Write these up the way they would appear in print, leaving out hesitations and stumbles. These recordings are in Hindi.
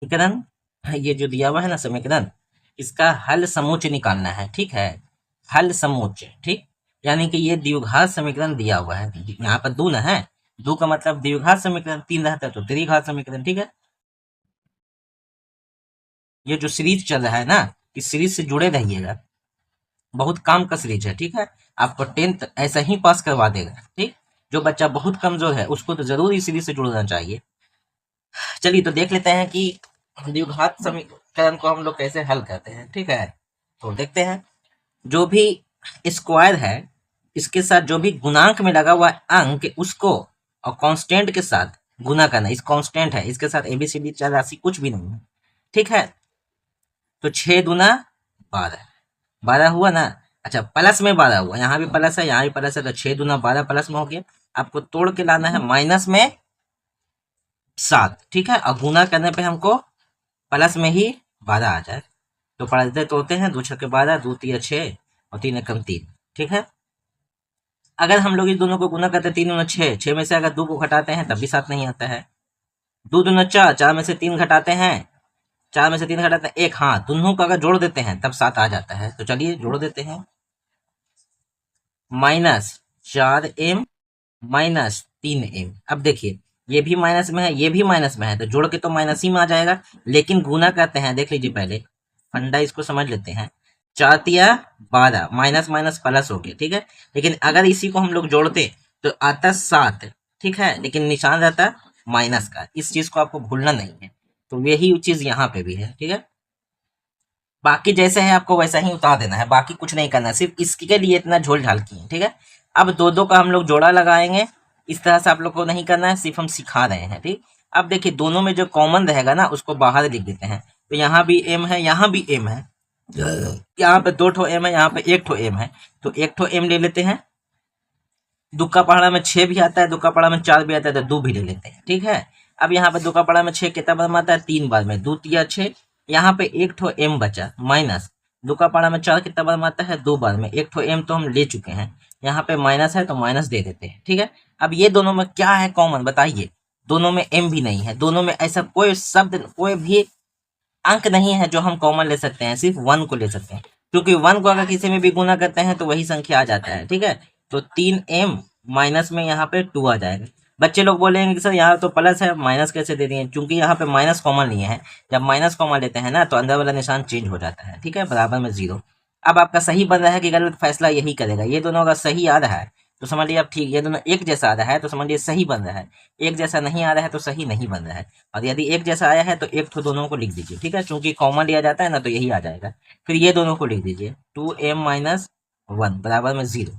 समीकरण, ये जो दिया हुआ है ना समीकरण, इसका हल समोच्च निकालना है, ठीक है, हल समोच्च, ठीक, यानी कि ये द्विघात समीकरण दिया हुआ है, यहाँ पर दो ना है, दो का मतलब द्विघात समीकरण, तीन रहता है तो त्रिघात समीकरण, ठीक है। ये जो सीरीज चल रहा है ना, इस सीरीज से जुड़े रहिएगा, बहुत काम का सीरीज है, ठीक है। आपको 10th ऐसा ही पास करवा देगा, ठीक। जो बच्चा बहुत कमजोर है उसको तो जरूर इस सीरीज से जुड़ना चाहिए। चलिए तो देख लेते हैं कि द्विघात समीकरण को हम लोग कैसे हल करते हैं, ठीक है। तो देखते हैं, जो भी स्क्वायर है इसके साथ जो भी गुणांक में लगा हुआ अंक उसको और कांस्टेंट के साथ गुना करना। इस कांस्टेंट है, इसके साथ एबीसीडी चार राशि कुछ भी नहीं है, ठीक है। तो 6 दूना 12, 12 हुआ ना। अच्छा, प्लस में 12 हुआ, यहाँ भी प्लस है यहाँ भी प्लस है, तो 6 दूना 12 प्लस में हो गया। आपको तोड़ के लाना है माइनस में 7, ठीक है, और गुना करने पे हमको प्लस में ही 12 आ जाए। तो पढ़ते तोड़ते हैं, 2 6 12, 2 3 6 और 3 एकम 3, ठीक है। अगर हम लोग इस दोनों को गुना करते हैं, 3 दूना 6, 6 में से अगर 2 को घटाते हैं तब भी 7 नहीं आता है। 2 दूना 4, 4 में से 3 घटाते हैं, 4 में से 3 घटाते हैं 1, हाँ, दोनों को अगर जोड़ देते हैं तब 7 आ जाता है। तो चलिए जोड़ देते हैं, -4m -3m। अब देखिए, ये भी माइनस में है ये भी माइनस में है, तो जोड़ के तो माइनस ही में आ जाएगा, लेकिन गुना करते हैं, देख लीजिए पहले फंडा इसको समझ लेते हैं। 4 तिया 12, माइनस माइनस प्लस हो गया, ठीक है। लेकिन अगर इसी को हम लोग जोड़ते तो आता 7, ठीक है, लेकिन निशान रहता माइनस का। इस चीज को आपको भूलना नहीं है। तो यही चीज यहाँ पे भी है, ठीक है। बाकी जैसे है आपको वैसा ही उतार देना है, बाकी कुछ नहीं करना है, सिर्फ इसके लिए इतना झोल झाल किए, ठीक है। अब दो दो का हम लोग जोड़ा लगाएंगे, इस तरह से आप लोग को नहीं करना है, सिर्फ हम सिखा रहे हैं, ठीक। अब देखिए, दोनों में जो कॉमन रहेगा ना उसको बाहर लिख देते हैं। तो यहाँ भी एम है यहाँ भी एम है, यहाँ पे 2 ठो एम है यहाँ पे 1 ठो एम है, तो 1 ठो एम ले लेते हैं। दुक्का पहाड़ा में 6 भी आता है, दुक्का पहाड़ा में 4 भी आता है, तो 2 भी ले लेते हैं, ठीक है। अब यहाँ पे दुक्का पहाड़ा में 6 कितना बार में आता है, 3 बार में, 2 तिया 6। यहाँ पे 1 ठो एम बचा, माइनस दुक्का पहाड़ा में 4 कितना बार में आता है, 2 बार में, 1 ठो एम तो हम ले चुके हैं, यहाँ पे माइनस है तो माइनस दे देते हैं, ठीक है। अब ये दोनों में क्या है कॉमन बताइए, दोनों में एम भी नहीं है, दोनों में ऐसा कोई शब्द कोई भी अंक नहीं है जो हम कॉमन ले सकते हैं, सिर्फ 1 को ले सकते हैं, क्योंकि 1 को अगर किसी में भी गुना करते हैं तो वही संख्या आ जाता है, ठीक है। तो 3m माइनस में यहाँ पे 2 आ जाएगा। बच्चे लोग बोलेंगे कि सर यहाँ तो प्लस है माइनस कैसे दे दिए, क्योंकि यहाँ पे माइनस कॉमन लिए हैं। जब माइनस कॉमन लेते हैं ना तो अंदर वाला निशान चेंज हो जाता है, ठीक है, बराबर में 0। अब आपका सही बन रहा है कि गलत, फैसला यही करेगा। ये दोनों अगर सही आ रहा है तो समझ लिया आप ठीक, ये दोनों एक जैसा आ रहा है तो समझ लिया सही बन रहा है, एक जैसा नहीं आ रहा है तो सही नहीं बन रहा है। और यदि एक जैसा आया है तो एक तो दोनों को लिख दीजिए, ठीक है, क्योंकि कॉमन लिया जाता है ना तो यही आ जाएगा। फिर ये दोनों को लिख दीजिए, 2m-1 बराबर में 0।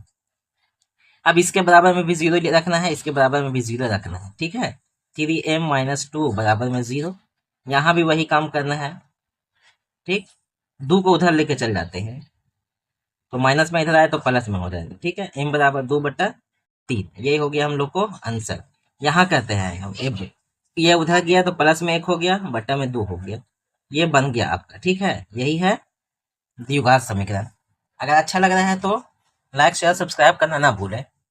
अब इसके बराबर में भी 0 रखना है, इसके बराबर में भी 0 रखना है, ठीक है। 3m-2 बराबर में 0, यहाँ भी वही काम करना है, ठीक। 2 को उधर लेके चल जाते हैं तो माइनस में इधर आए तो प्लस में हो जाएगा, ठीक है। m बराबर 2/3, ये हो गया हम लोग को आंसर। यहाँ कहते हैं हम एब, ये उधर गया तो प्लस में 1 हो गया, बट्टा में 2 हो गया, ये बन गया आपका, ठीक है। यही है द्विघात समीकरण। अगर अच्छा लग रहा है तो लाइक शेयर सब्सक्राइब करना ना भूलें।